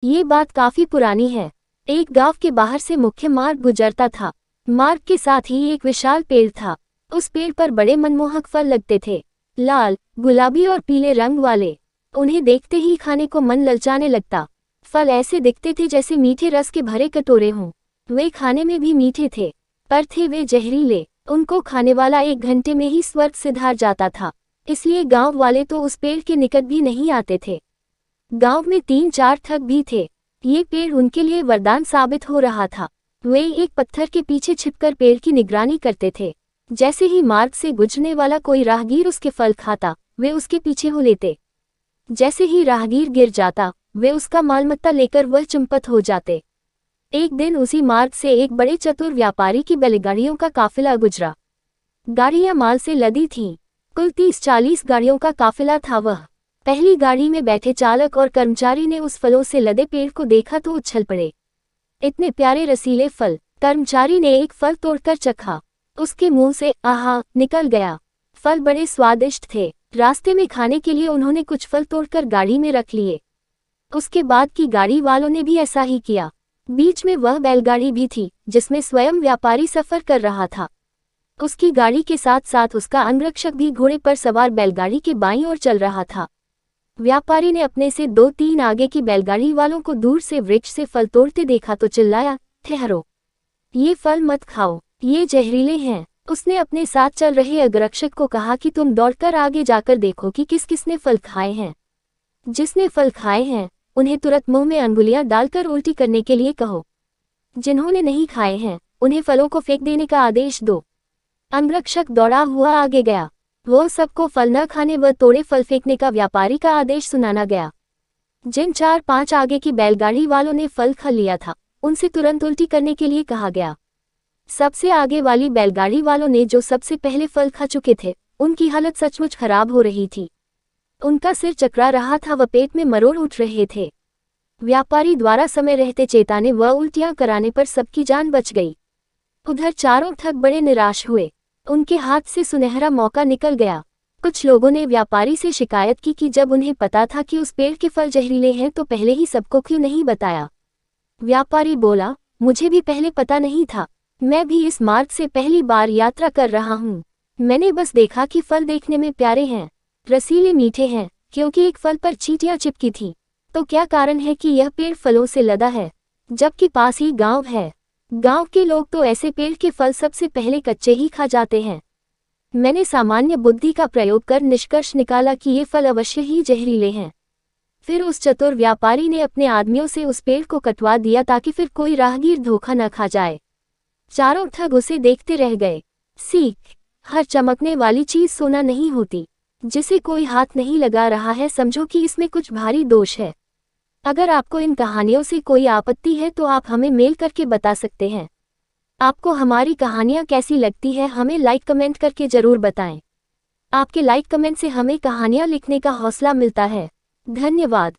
ये बात काफी पुरानी है। एक गांव के बाहर से मुख्य मार्ग गुजरता था। मार्ग के साथ ही एक विशाल पेड़ था। उस पेड़ पर बड़े मनमोहक फल लगते थे, लाल, गुलाबी और पीले रंग वाले। उन्हें देखते ही खाने को मन ललचाने लगता। फल ऐसे दिखते थे जैसे मीठे रस के भरे कटोरे हों। वे खाने में भी मीठे थे, पर थे वे जहरीले। उनको खाने वाला 1 घंटे में ही स्वर्ग सिधार जाता था। इसलिए गांव वाले तो उस पेड़ के निकट भी नहीं आते थे। गांव में 3-4 ठग भी थे। ये पेड़ उनके लिए वरदान साबित हो रहा था। वे एक पत्थर के पीछे छिपकर पेड़ की निगरानी करते थे। जैसे ही मार्ग से गुजरने वाला कोई राहगीर उसके फल खाता, वे उसके पीछे हो लेते। जैसे ही राहगीर गिर जाता, वे उसका मालमत्ता लेकर वह चंपत हो जाते। एक दिन उसी मार्ग से एक बड़े चतुर व्यापारी की बैलगाड़ियों का काफिला गुजरा। गाड़ियां माल से लदी थीं। कुल 30-40 गाड़ियों का काफिला था वह। पहली गाड़ी में बैठे चालक और कर्मचारी ने उस फलों से लदे पेड़ को देखा तो उछल पड़े। इतने प्यारे रसीले फल! कर्मचारी ने एक फल तोड़कर चखा। उसके मुंह से आहा निकल गया। फल बड़े स्वादिष्ट थे। रास्ते में खाने के लिए उन्होंने कुछ फल तोड़कर गाड़ी में रख लिए। उसके बाद की गाड़ी वालों ने भी ऐसा ही किया। बीच में वह बैलगाड़ी भी थी जिसमें स्वयं व्यापारी सफर कर रहा था। उसकी गाड़ी के साथ साथ उसका अंगरक्षक भी घोड़े पर सवार बैलगाड़ी के बाईं ओर चल रहा था। व्यापारी ने अपने से 2-3 आगे की बैलगाड़ी वालों को दूर से वृक्ष से फल तोड़ते देखा तो चिल्लाया, ठहरो, ये फल मत खाओ, ये जहरीले हैं। उसने अपने साथ चल रहे अंगरक्षक को कहा कि तुम दौड़कर आगे जाकर देखो कि किस किसने फल खाए हैं। जिसने फल खाए हैं उन्हें तुरंत मुंह में अंगुलियां डालकर उल्टी करने के लिए कहो। जिन्होंने नहीं खाए हैं उन्हें फलों को फेंक देने का आदेश दो। अंगरक्षक दौड़ा हुआ आगे गया। वो सबको फल न खाने व तोड़े फल फेंकने का व्यापारी का आदेश सुनाना गया। जिन 4-5 आगे की बैलगाड़ी वालों ने फल खा लिया था, उनसे तुरंत उल्टी करने के लिए कहा गया। सबसे आगे वाली बैलगाड़ी वालों ने जो सबसे पहले फल खा चुके थे, उनकी हालत सचमुच खराब हो रही थी। उनका सिर चकरा रहा था व पेट में मरोड़ उठ रहे थे। व्यापारी द्वारा समय रहते चेताने व उल्टियां कराने पर सबकी जान बच गई। उधर चारों ठग बड़े निराश हुए। उनके हाथ से सुनहरा मौका निकल गया। कुछ लोगों ने व्यापारी से शिकायत की कि जब उन्हें पता था कि उस पेड़ के फल जहरीले हैं तो पहले ही सबको क्यों नहीं बताया। व्यापारी बोला, मुझे भी पहले पता नहीं था। मैं भी इस मार्ग से पहली बार यात्रा कर रहा हूँ। मैंने बस देखा कि फल देखने में प्यारे हैं, रसीले मीठे हैं, क्योंकि एक फल पर चींटियां चिपकी थी। तो क्या कारण है कि यह पेड़ फलों से लदा है, जबकि पास ही गांव है। गांव के लोग तो ऐसे पेड़ के फल सबसे पहले कच्चे ही खा जाते हैं। मैंने सामान्य बुद्धि का प्रयोग कर निष्कर्ष निकाला कि ये फल अवश्य ही जहरीले हैं। फिर उस चतुर व्यापारी ने अपने आदमियों से उस पेड़ को कटवा दिया ताकि फिर कोई राहगीर धोखा न खा जाए। चारों ठग उसे देखते रह गए। सीख: हर चमकने वाली चीज सोना नहीं होती। जिसे कोई हाथ नहीं लगा रहा है समझो कि इसमें कुछ भारी दोष है। अगर आपको इन कहानियों से कोई आपत्ति है तो आप हमें मेल करके बता सकते हैं। आपको हमारी कहानियाँ कैसी लगती है हमें लाइक कमेंट करके ज़रूर बताएं। आपके लाइक कमेंट से हमें कहानियाँ लिखने का हौसला मिलता है। धन्यवाद।